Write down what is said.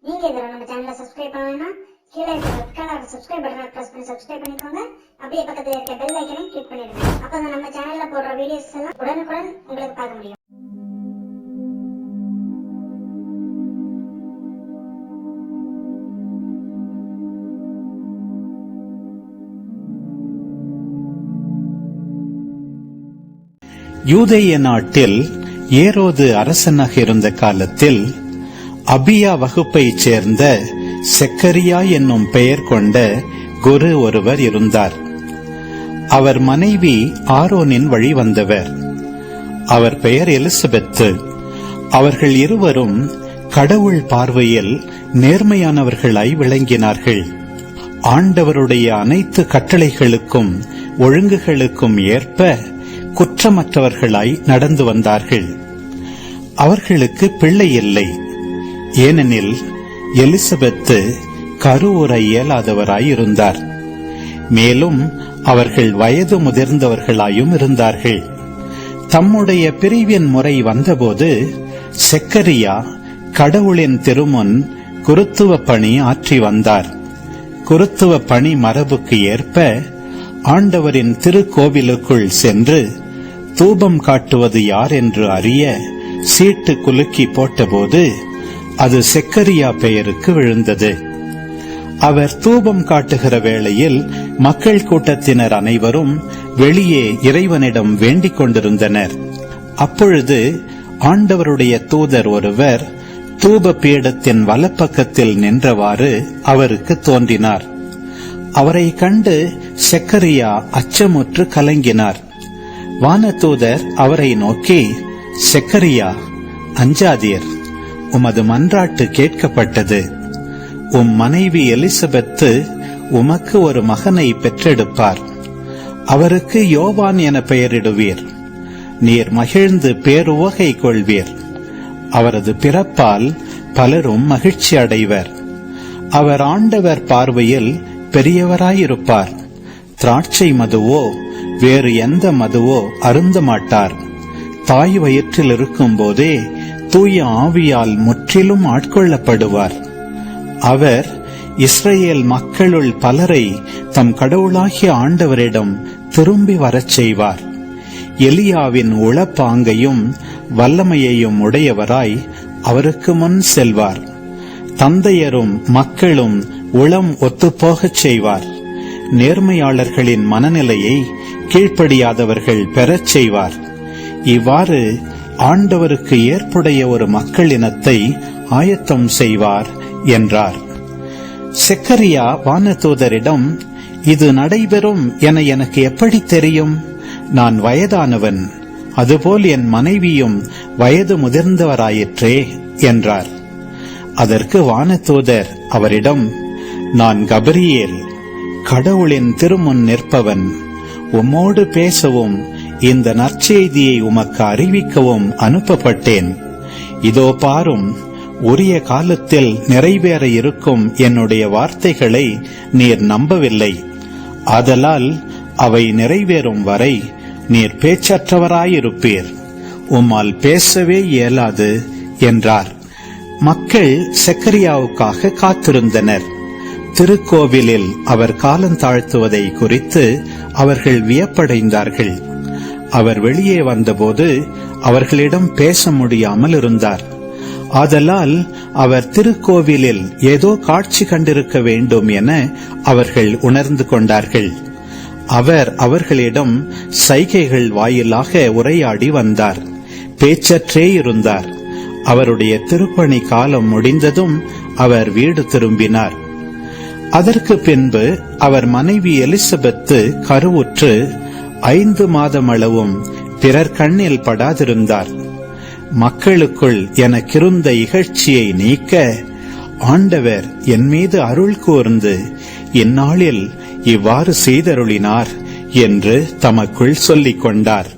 நீங்க இதர நம்ம சேனலை சப்ஸ்கிரைப் பண்ணலைன்னா கீழே இருக்க ரெட் கலர் சப்ஸ்கிரைப் பட்டனை பிரஸ் பண்ணி சப்ஸ்கிரைப் பண்ணிக்கோங்க. அப்படியே பக்கத்துல இருக்க பெல் ஐக்கனையும் கிளிக் பண்ணிடுங்க. அப்பதான் நம்ம சேனல்ல போடுற வீடியோஸ் எல்லாம் உடனுக்குடன் உங்களுக்கு பார்க்க முடியும். யூதேய நாட்டில் ஏரோது அரசனாக இருந்த காலத்தில் அபியா வகுப்பைச் சேர்ந்த செக்கரியா என்னும் பெயர் கொண்ட குரு ஒருவர் இருந்தார். அவர் மனைவி ஆரோனின் வழி வந்தவர். அவர் பெயர் எலிசபெத்து. அவர்கள் இருவரும் கடவுள் பார்வையில் நேர்மையானவர்களாய் விளங்கினார்கள். ஆண்டவருடைய அனைத்து கட்டளைகளுக்கும் ஒழுங்குகளுக்கும் ஏற்ப குற்றமற்றவர்களாய் நடந்து வந்தார்கள். அவர்களுக்கு பிள்ளை இல்லை. ஏனெனில் எலிசபெத்து கருவுற இயலாதவராயிருந்தார். மேலும் அவர்கள் வயது முதிர்ந்தவர்களாயும் இருந்தார்கள். தம்முடைய பிரிவின் முறை வந்தபோது செக்கரியா கடவுளின் திருமுன் குருத்துவ பணி ஆற்றி வந்தார். குருத்துவ பணி மரபுக்கு ஏற்ப ஆண்டவரின் திருக்கோவிலுக்குள் சென்று தூபம் காட்டுவது யார் என்று அறிய சீட்டு குலுக்கி போட்டபோது அது செக்கரியா பெயருக்கு விழுந்தது. அவர் தூபம் காட்டுகிற வேளையில் மக்கள் கூட்டத்தினர் அனைவரும் வெளியே இறைவனிடம் வேண்டிக் கொண்டிருந்தனர். அப்பொழுது ஆண்டவருடைய தூதர் ஒருவர் தூப பீடத்தின் வலப்பக்கத்தில் நின்றவாறு அவருக்கு தோன்றினார். அவரை கண்டு செக்கரியா அச்சமுற்று கலங்கினார். வானதூதர் அவரை நோக்கி, செக்கரியா, அஞ்சாதீர், உமது மன்றாட்டு கேட்கப்பட்டது. உம் மனைவி எலிசபெத்து உமக்கு ஒரு மகனை பெற்றெடுப்பார். அவருக்கு யோவான் என பெயரிடுவீர். நீர் மகிழ்ந்து பேருவகை கொள்வீர். அவரது பிறப்பால் பலரும் மகிழ்ச்சி அடைவர். அவர் ஆண்டவர் பார்வையில் பெரியவராயிருப்பார். திராட்சை மதுவோ வேறு எந்த மதுவோ அருந்த மாட்டார். தாய் வயிற்றில் இருக்கும் போதே தூய ஆவியால் முற்றிலும் ஆட்கொள்ளப்படுவார். அவர் இஸ்ரேல் மக்களுள் பலரை தம் கடவுளாகிய ஆண்டவரிடம் திரும்பி வரச் செய்வார். எலியாவின் உளப்பாங்கையும் வல்லமையையும் உடையவராய் அவருக்கு முன் செல்வார். தந்தையரும் மக்களும் உளம் ஒத்துப்போகச் செய்வார். நேர்மையாளர்களின் மனநிலையை கீழ்ப்படியாதவர்கள் பெறச் செய்வார். இவ்வாறு ஆண்டவருக்கு ஏற்புடைய ஒரு மக்களினத்தை ஆயத்தம் செய்வார் என்றார். செக்கரியா வானதூதரிடம், இது நடைபெறும் என எனக்கு எப்படி தெரியும்? நான் வயதானவன், அதுபோல் என் மனைவியும் வயது முதிர்ந்தவராயிற்றே என்றார். அதற்கு வானதூதர் அவரிடம், நான் கபிரியேல், கடவுளின் திருமுன் நிற்பவன். உம்மோடு பேசவும் இந்த நற்செய்தியை உமக்கு அறிவிக்கவும் அனுப்பப்பட்டேன். இதோ பாரும், உரிய காலத்தில் நிறைவேற இருக்கும் என்னுடைய வார்த்தைகளை நீர் நம்பவில்லை. ஆதலால் அவை நிறைவேறும் வரை நீர் பேச்சற்றவராயிருப்பீர். உம்மால் பேசவே இயலாது என்றார். மக்கள் செக்கரியாவுக்காக காத்திருந்தனர். திருக்கோவிலில் அவர் காலந்தாழ்த்துவதை குறித்து அவர்கள் வியப்படைந்தார்கள். அவர் வெளியே வந்தபோது அவர்களிடம் பேச முடியாமல் இருந்தார். ஆதலால் அவர் திருக்கோவிலில் ஏதோ காட்சி கண்டிருக்க வேண்டும் என அவர்கள் உணர்ந்து கொண்டார்கள். அவர் அவர்களிடம் சைகைகள் வாயிலாக உரையாடி வந்தார். பேச்சற்றே இருந்தார். அவருடைய திருப்பணி காலம் முடிந்ததும் அவர் வீடு திரும்பினார். அதற்கு பின்பு அவர் மனைவி எலிசபெத்து கருவுற்று 5 மாதமளவும் பிறர் கண்ணில் படாதிருந்தார். மக்களுக்குள் எனக்கிருந்த இகழ்ச்சியை நீக்க ஆண்டவர் என் மீது அருள் கூர்ந்து இந்நாளில் இவ்வாறு செய்தருளினார் என்று தமக்குள் சொல்லிக் கொண்டார்.